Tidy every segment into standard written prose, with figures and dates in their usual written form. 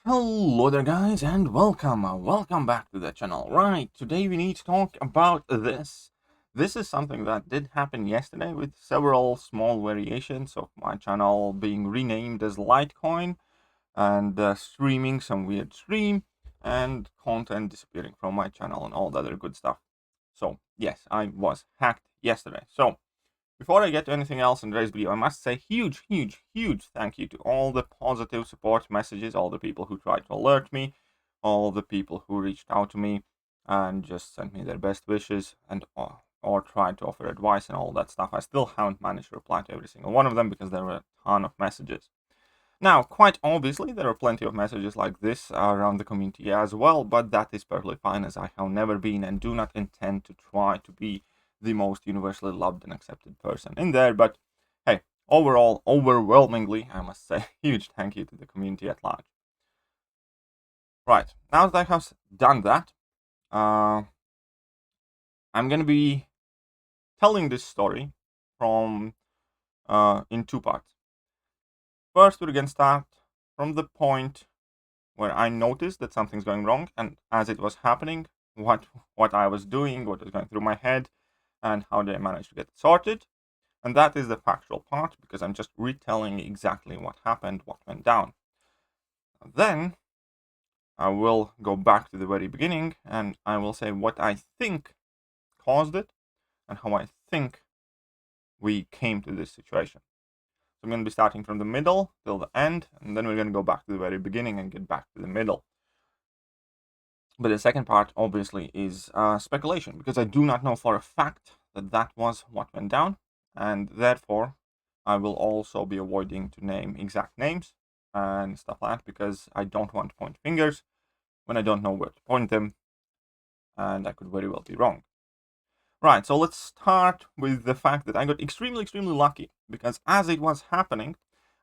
Hello there guys and welcome back to the channel. Right, today we need to talk about this. This is something that did happen yesterday with several small variations of my channel being renamed as Litecoin and streaming some weird stream and content disappearing from my channel and all the other good stuff. So yes, I was hacked yesterday. So before I get to anything else in today's video, I must say huge thank you to all the positive support messages, all the people who tried to alert me, all the people who reached out to me and just sent me their best wishes and or tried to offer advice and all that stuff. I still haven't managed to reply to every single one of them because there were a ton of messages. Now, quite obviously, there are plenty of messages like this around the community as well, but that is perfectly fine, as I have never been and do not intend to try to be the most universally loved and accepted person in there. But hey, overall, overwhelmingly, I must say huge thank you to the community at large. Right, now that I have done that, I'm going to be telling this story from in two parts. First, we're going to start from the point where I noticed that something's going wrong, and as it was happening, what I was doing, what was going through my head, and how did I manage to get it sorted. And that is the factual part, because I'm just retelling exactly what happened, what went down. Then I will go back to the very beginning, and I will say what I think caused it, and how I think we came to this situation. So I'm going to be starting from the middle till the end, and then we're going to go back to the very beginning and get back to the middle. But the second part, obviously, is speculation, because I do not know for a fact that that was what went down, and therefore I will also be avoiding to name exact names and stuff like that, because I don't want to point fingers when I don't know where to point them, and I could very well be wrong. Right, so let's start with the fact that I got extremely lucky, because as it was happening,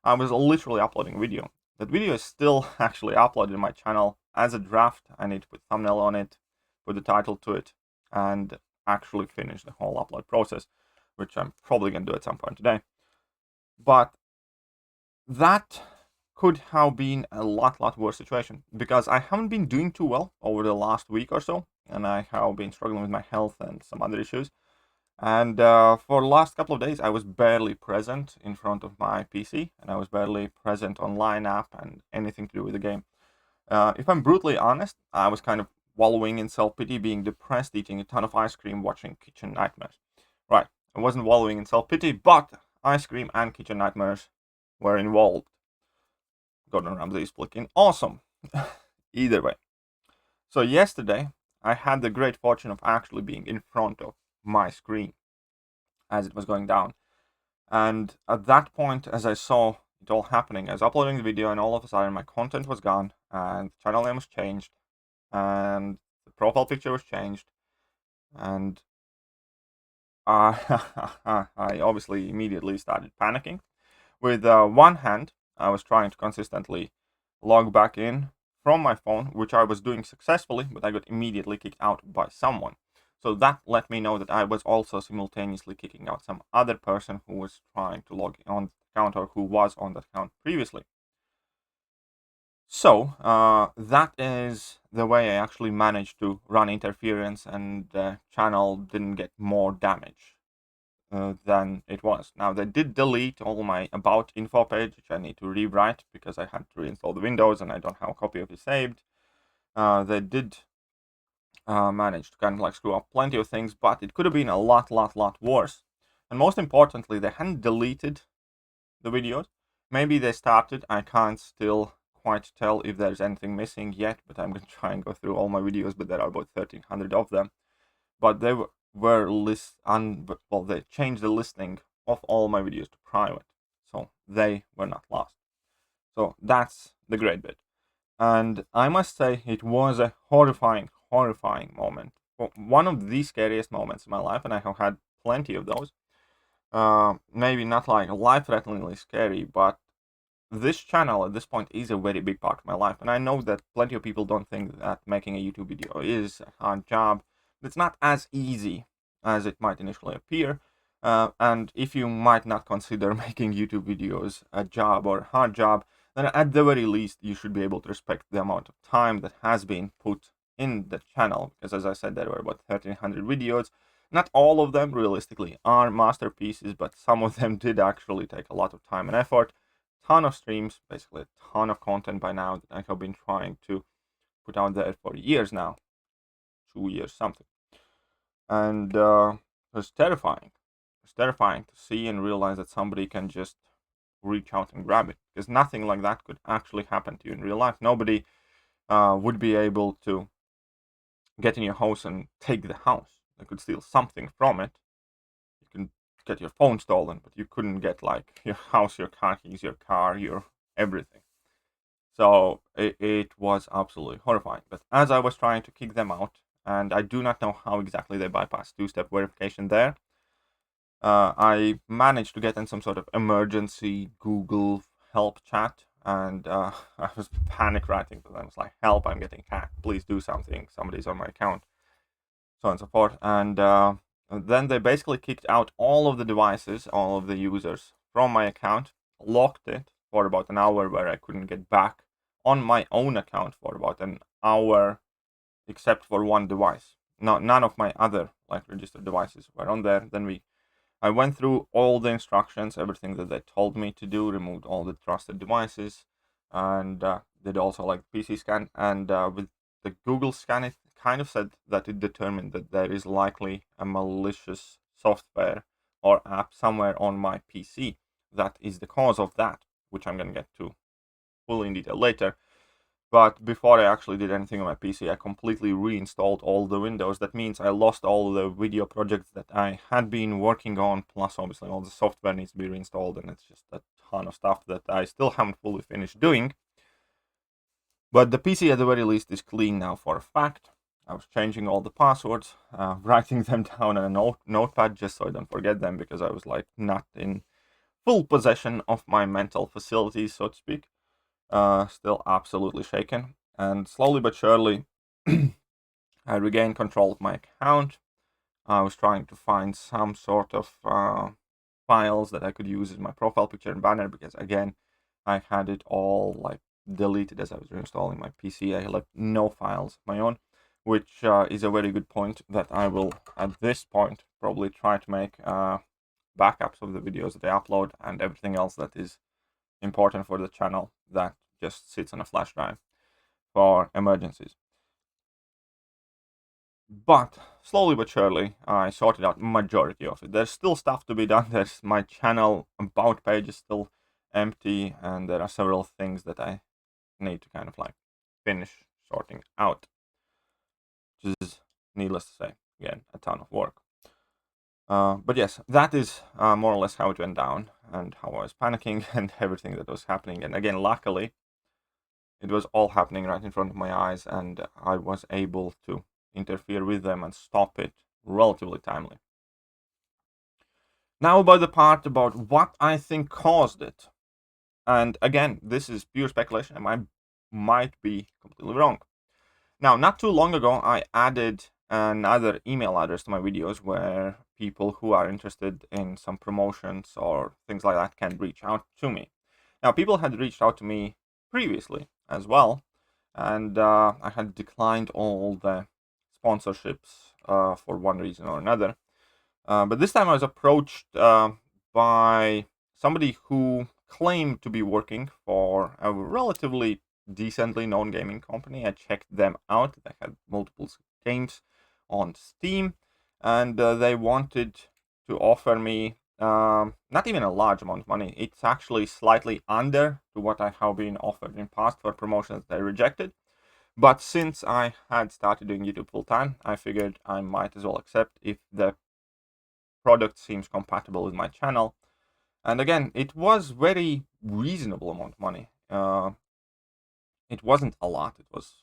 I was literally uploading a video. That video is still actually uploaded on my channel as a draft. I need to put thumbnail on it, put the title to it, and actually finish the whole upload process, which I'm probably going to do at some point today. But that could have been a lot worse situation, because I haven't been doing too well over the last week or so, and I have been struggling with my health and some other issues. And for the last couple of days, I was barely present in front of my PC, and I was barely present online app and anything to do with the game. If I'm brutally honest, I was kind of wallowing in self-pity, being depressed, eating a ton of ice cream, watching Kitchen Nightmares. Right, I wasn't wallowing in self-pity, but ice cream and Kitchen Nightmares were involved. Gordon Ramsay flicking awesome. Either way. So yesterday, I had the great fortune of actually being in front of my screen as it was going down. And at that point, as I saw it all happening, I was uploading the video, and all of a sudden my content was gone, and the channel name was changed, and the profile picture was changed, and I obviously immediately started panicking. With one hand, I was trying to consistently log back in from my phone, which I was doing successfully, but I got immediately kicked out by someone. So that let me know that I was also simultaneously kicking out some other person who was trying to log in on the account, or who was on that account previously. So that is the way I actually managed to run interference, and the channel didn't get more damage than it was. Now, they did delete all my about info page, which I need to rewrite because I had to reinstall the Windows and I don't have a copy of it saved. They did manage to kind of like screw up plenty of things, but it could have been a lot worse. And most importantly, they hadn't deleted the videos. Maybe they started. I can't still quite tell if there's anything missing yet, but I'm going to try and go through all my videos, but there are about 1,300 of them. But they were they changed the listing of all my videos to private, so they were not lost. So that's the great bit. And I must say, it was a horrifying moment. One of the scariest moments in my life, and I have had plenty of those. Maybe not like life-threateningly scary, but this channel at this point is a very big part of my life. And I know that plenty of people don't think that making a YouTube video is a hard job. It's not as easy as it might initially appear. And if you might not consider making YouTube videos a job or a hard job, then at the very least you should be able to respect the amount of time that has been put in the channel, because as I said, there were about 1300 videos. Not all of them realistically are masterpieces, but some of them did actually take a lot of time and effort. Ton of streams, basically a ton of content by now that I have been trying to put out there for years now, 2 years something. And it was terrifying. It's terrifying to see and realize that somebody can just reach out and grab it, because nothing like that could actually happen to you in real life. Nobody would be able to get in your house and take the house. They could steal something from it. You can get your phone stolen, but you couldn't get like your house, your car keys, your car, your everything. So it was absolutely horrifying. But as I was trying to kick them out, and I do not know how exactly they bypassed two-step verification there, I managed to get in some sort of emergency Google help chat, and I was panic writing to them. I was like, help, I'm getting hacked, please do something, somebody's on my account, so on and so forth. And then they basically kicked out all of the devices, all of the users from my account, locked it for about an hour, where I couldn't get back on my own account for about an hour, except for one device. None of my other like registered devices were on there. Then I went through all the instructions, everything that they told me to do, removed all the trusted devices, and did also like PC scan. And with the Google scan, it kind of said that it determined that there is likely a malicious software or app somewhere on my PC that is the cause of that, which I'm going to get to fully in detail later. But before I actually did anything on my PC, I completely reinstalled all the Windows. That means I lost all the video projects that I had been working on, plus obviously all the software needs to be reinstalled, and it's just a ton of stuff that I still haven't fully finished doing. But the PC at the very least is clean now for a fact. I was changing all the passwords, writing them down on a notepad just so I don't forget them, because I was like not in full possession of my mental facilities, so to speak. Still absolutely shaken, and slowly but surely I regained control of my account. I was trying to find some sort of files that I could use as my profile picture and banner, because again, I had it all like deleted as I was reinstalling my PC. I left no files of my own, which is a very good point that I will at this point probably try to make backups of the videos that I upload and everything else that is important for the channel that just sits on a flash drive for emergencies. But slowly but surely, I sorted out majority of it. There's still stuff to be done. There's my channel about page is still empty, and there are several things that I need to kind of like finish sorting out, which is, needless to say, again, a ton of work. But yes, that is more or less how it went down, and how I was panicking and everything that was happening. And again, luckily, it was all happening right in front of my eyes, and I was able to interfere with them and stop it relatively timely. Now about the part about what I think caused it. And again, this is pure speculation, and I might be completely wrong. Now, not too long ago, I added another email address to my videos where people who are interested in some promotions or things like that can reach out to me. Now, people had reached out to me previously as well, and I had declined all the sponsorships for one reason or another. But this time I was approached by somebody who claimed to be working for a relatively decently known gaming company. I checked them out. They had multiple games on Steam, and they wanted to offer me not even a large amount of money. It's actually slightly under to what I have been offered in past for promotions that I rejected. But since I had started doing YouTube full time, I figured I might as well accept if the product seems compatible with my channel. And again, it was very reasonable amount of money. It wasn't a lot. It was,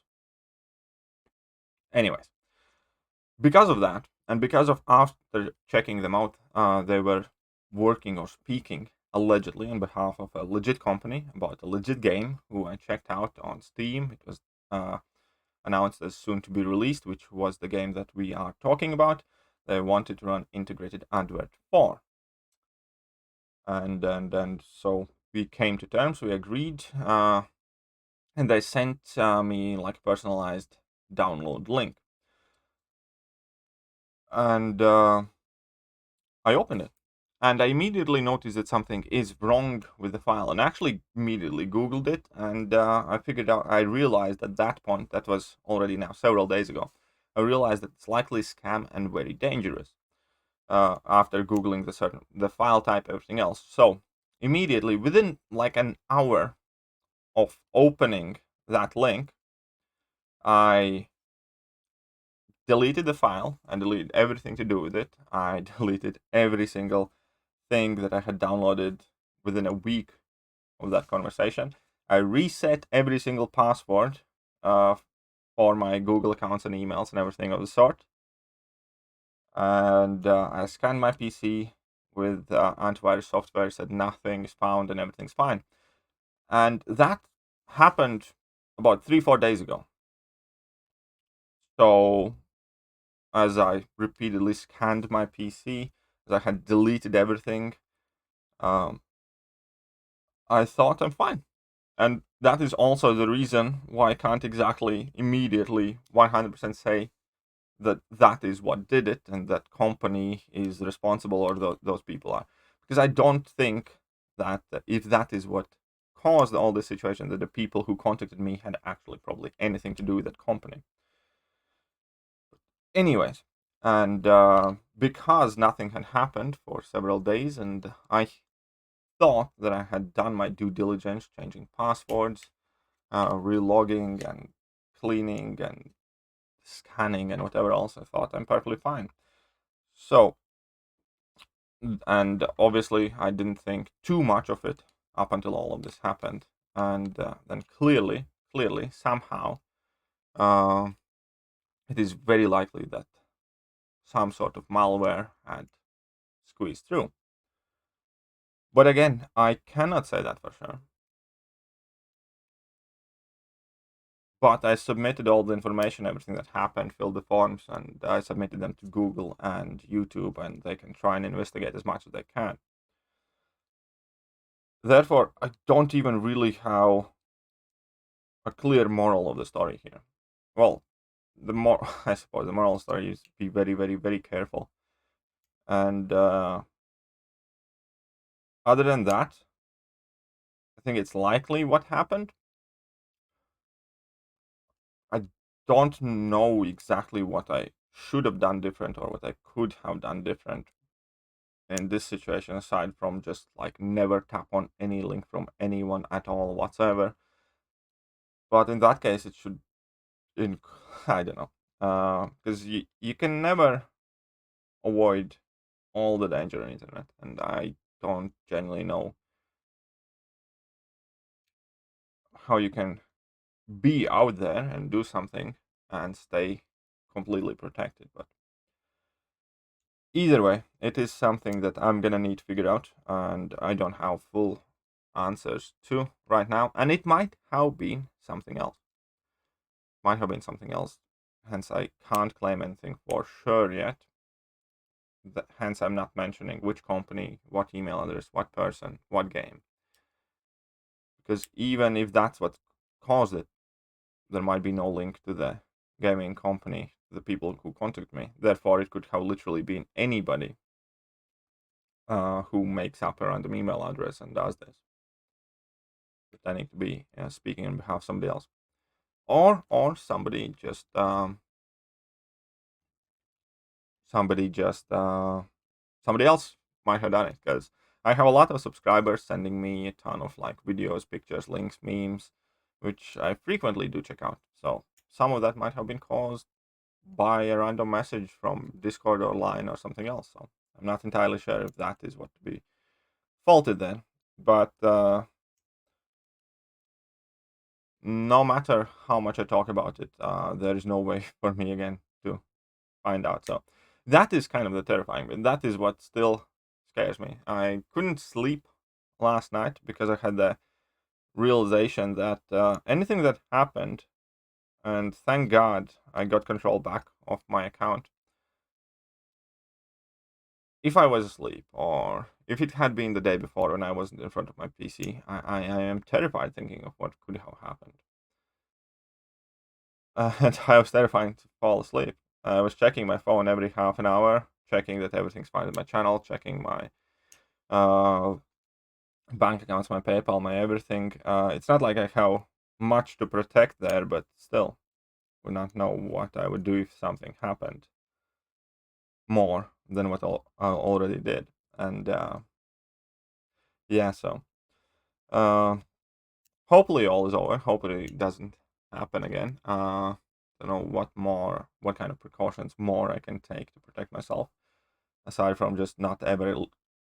anyways. Because of that, and because of after checking them out, they were working or speaking allegedly on behalf of a legit company about a legit game who I checked out on Steam. It was announced as soon to be released, which was the game that we are talking about. They wanted to run integrated advert for. And so we came to terms, we agreed, and they sent me like a personalized download link. And I opened it. And I immediately noticed that something is wrong with the file, and actually immediately Googled it, and I realized at that point, that was already now several days ago, I realized that it's likely scam and very dangerous after Googling the file type, everything else. So immediately, within like an hour of opening that link, I deleted the file and deleted everything to do with it. I deleted every single thing that I had downloaded within a week of that conversation. I reset every single password for my Google accounts and emails and everything of the sort. And I scanned my PC with antivirus software, said nothing is found and everything's fine. And that happened about 3-4 days ago. So as I repeatedly scanned my PC, as I had deleted everything, I thought I'm fine. And that is also the reason why I can't exactly immediately 100% say that that is what did it and that company is responsible or those people are. Because I don't think that if that is what caused all this situation, that the people who contacted me had actually probably anything to do with that company. Anyways, and because nothing had happened for several days, and I thought that I had done my due diligence, changing passwords, relogging and cleaning and scanning and whatever else, I thought I'm perfectly fine. So, and obviously I didn't think too much of it up until all of this happened. And then clearly, somehow, it is very likely that some sort of malware had squeezed through. But again, I cannot say that for sure. But I submitted all the information, everything that happened, filled the forms, and I submitted them to Google and YouTube, and they can try and investigate as much as they can. Therefore, I don't even really have a clear moral of the story here. Well, I suppose the moral story is be very, very, very careful. And other than that, I think it's likely what happened. I don't know exactly what I should have done different or what I could have done different in this situation, aside from just like never tap on any link from anyone at all whatsoever. But in that case, it should, I don't know, because you can never avoid all the danger on the internet, and I don't genuinely know how you can be out there and do something and stay completely protected. But either way, it is something that I'm gonna need to figure out, and I don't have full answers to right now. And it might have been something else. Might have been something else. Hence, I can't claim anything for sure yet. Hence, I'm not mentioning which company, what email address, what person, what game. Because even if that's what caused it, there might be no link to the gaming company, the people who contact me. Therefore, it could have literally been anybody who makes up a random email address and does this, pretending to be speaking on behalf of somebody else, or somebody just somebody else might have done it, because I have a lot of subscribers sending me a ton of like videos, pictures, links, memes, which I frequently do check out. So some of that might have been caused by a random message from Discord or Line or something else. So I'm not entirely sure if that is what to be faulted then. But no matter how much I talk about it, there is no way for me again to find out. So that is kind of the terrifying bit. That is what still scares me. I couldn't sleep last night because I had the realization that anything that happened, and thank God I got control back of my account. If I was asleep or if it had been the day before when I wasn't in front of my PC, I am terrified thinking of what could have happened. And I was terrified to fall asleep. I was checking my phone every half an hour, checking that everything's fine with my channel, checking my bank accounts, my PayPal, my everything. It's not like I have much to protect there, but still, would not know what I would do if something happened more than what I already did. And yeah, so hopefully all is over. Hopefully it doesn't happen again. I don't know what kind of precautions more I can take to protect myself, aside from just not ever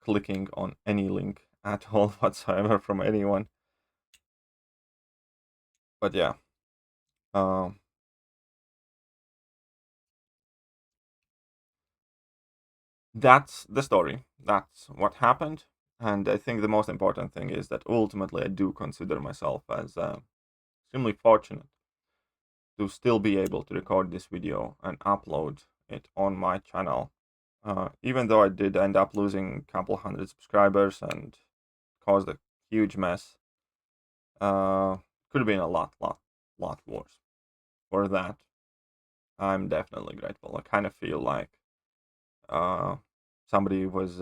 clicking on any link at all whatsoever from anyone. But yeah, that's the story. That's what happened. And I think the most important thing is that ultimately I do consider myself as extremely fortunate to still be able to record this video and upload it on my channel. Even though I did end up losing a couple hundred subscribers and caused a huge mess, could have been a lot worse. For that, I'm definitely grateful. I kind of feel like somebody was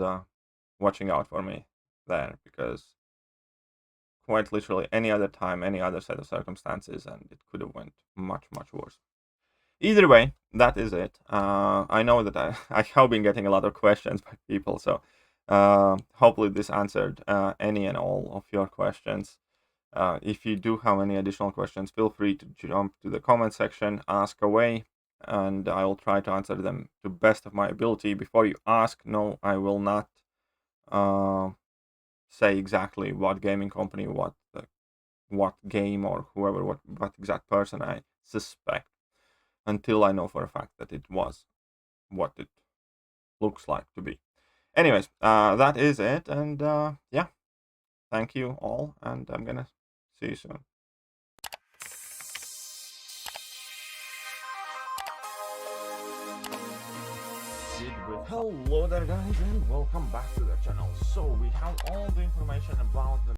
watching out for me there, because quite literally any other time, any other set of circumstances, and it could have went much worse. Either way, that is it. I know that I have been getting a lot of questions by people, so hopefully this answered any and all of your questions. If you do have any additional questions, feel free to jump to the comment section, ask away, and I will try to answer them to best of my ability. Before you ask, no, I will not say exactly what gaming company, what game, or whoever, what exact person I suspect, until I know for a fact that it was what it looks like to be. Anyways, that is it, and yeah, thank you all, and I'm gonna see you soon. Hello there guys, and welcome back to the channel. So we have all the information about the